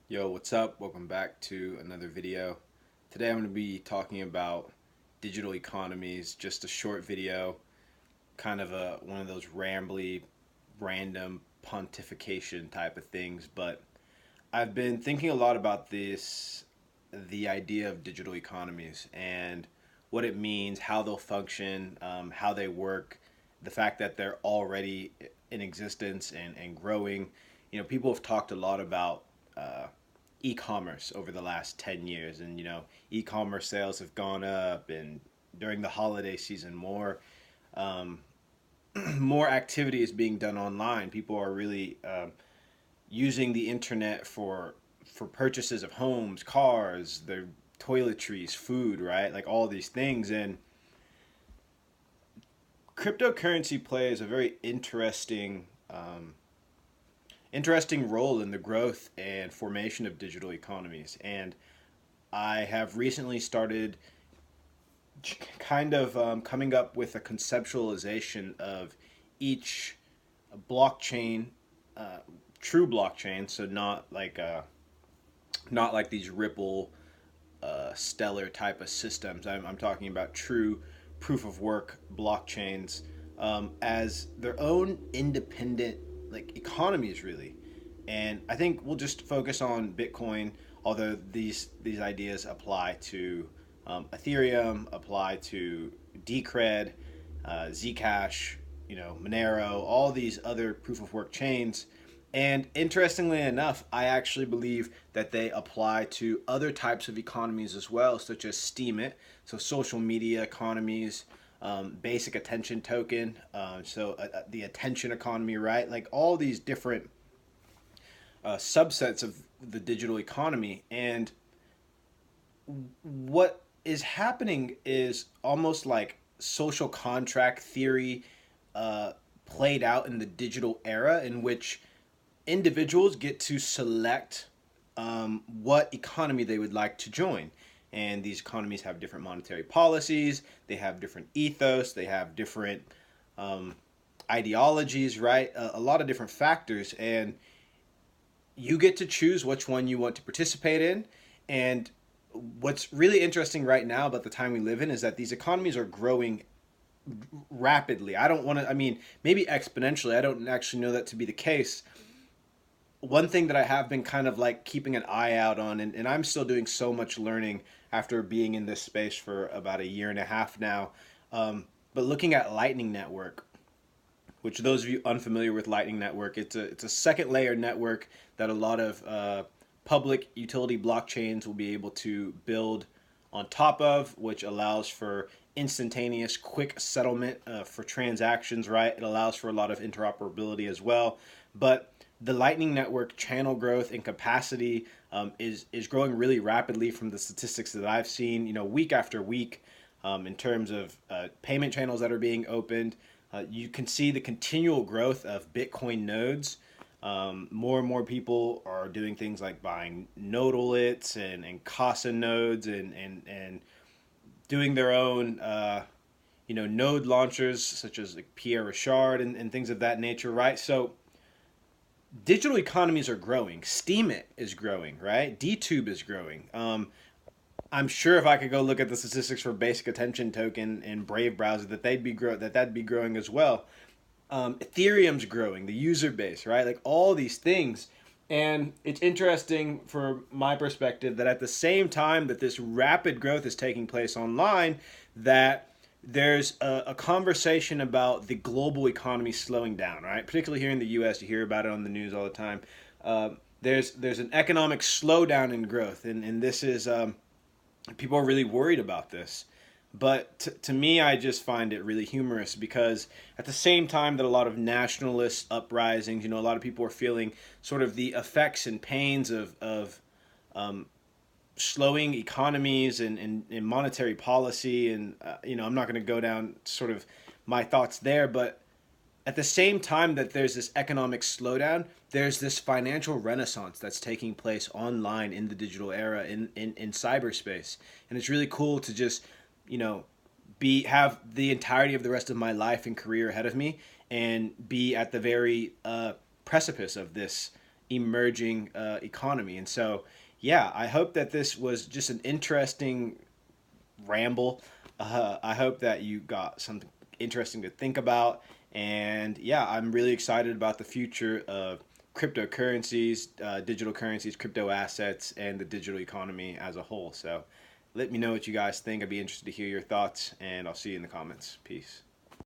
Yo, what's up? Welcome back to another video. Today I'm going to be talking about digital economies, just a short video, kind of one of those rambly, random pontification type of things, but I've been thinking a lot about the idea of digital economies and what it means, how they'll function, how they work, the fact that they're already in existence and growing. People have talked a lot about e-commerce over the last 10 years, and e-commerce sales have gone up, and during the holiday season um, more activity is being done online. People are really using the internet for purchases of homes, cars, their toiletries, food, right? Like all these things. And cryptocurrency plays a very interesting role in the growth and formation of digital economies. And I have recently started kind of coming up with a conceptualization of each blockchain, uh, true blockchain, so not like these Ripple, stellar type of systems. I'm talking about true proof of work blockchains as their own independent like economies, really. And I think we'll just focus on Bitcoin, although these ideas apply to Ethereum, apply to Decred, Zcash, Monero, all these other proof of work chains. And interestingly enough, I actually believe that they apply to other types of economies as well, such as Steemit, so social media economies, basic attention token, the attention economy, right? Like all these different subsets of the digital economy. And what is happening is almost like social contract theory uh, played out in the digital era, in which individuals get to select what economy they would like to join. And these economies have different monetary policies, they have different ethos, they have different um, ideologies, right? A lot of different factors. And you get to choose which one you want to participate in. And what's really interesting right now about the time we live in is that these economies are growing rapidly. I don't want to, I mean, maybe exponentially. I don't actually know that to be the case. One thing that I have been kind of like keeping an eye out on, and I'm still doing so much learning after being in this space for about a year and a half now, but looking at Lightning Network, which those of you unfamiliar with Lightning Network, it's a second layer network that a lot of public utility blockchains will be able to build on top of, which allows for instantaneous, quick settlement for transactions. Right, it allows for a lot of interoperability as well, but the Lightning Network channel growth and capacity is growing really rapidly from the statistics that I've seen, week after week, in terms of payment channels that are being opened. You can see the continual growth of Bitcoin nodes. More and more people are doing things like buying nodalits and Casa nodes and doing their own node launchers such as like Pierre Richard and things of that nature, right? So digital economies are growing. Steemit is growing, right? DTube is growing. I'm sure if I could go look at the statistics for basic attention token in Brave browser, that'd be growing as well. Ethereum's growing, the user base, right? Like all these things. And it's interesting for my perspective that at the same time that this rapid growth is taking place online, that there's a conversation about the global economy slowing down, right? Particularly here in the U.S., you hear about it on the news all the time. There's an economic slowdown in growth, and this is people are really worried about this. But to me, I just find it really humorous because at the same time that a lot of nationalist uprisings, a lot of people are feeling sort of the effects and pains of slowing economies and monetary policy. And, I'm not going to go down sort of my thoughts there. But at the same time that there's this economic slowdown, there's this financial renaissance that's taking place online in the digital era in cyberspace. And it's really cool to just, you know, have the entirety of the rest of my life and career ahead of me and be at the very precipice of this emerging economy. And so, yeah, I hope that this was just an interesting ramble. I hope that you got something interesting to think about. And yeah, I'm really excited about the future of cryptocurrencies, digital currencies, crypto assets, and the digital economy as a whole. So let me know what you guys think. I'd be interested to hear your thoughts, and I'll see you in the comments. Peace.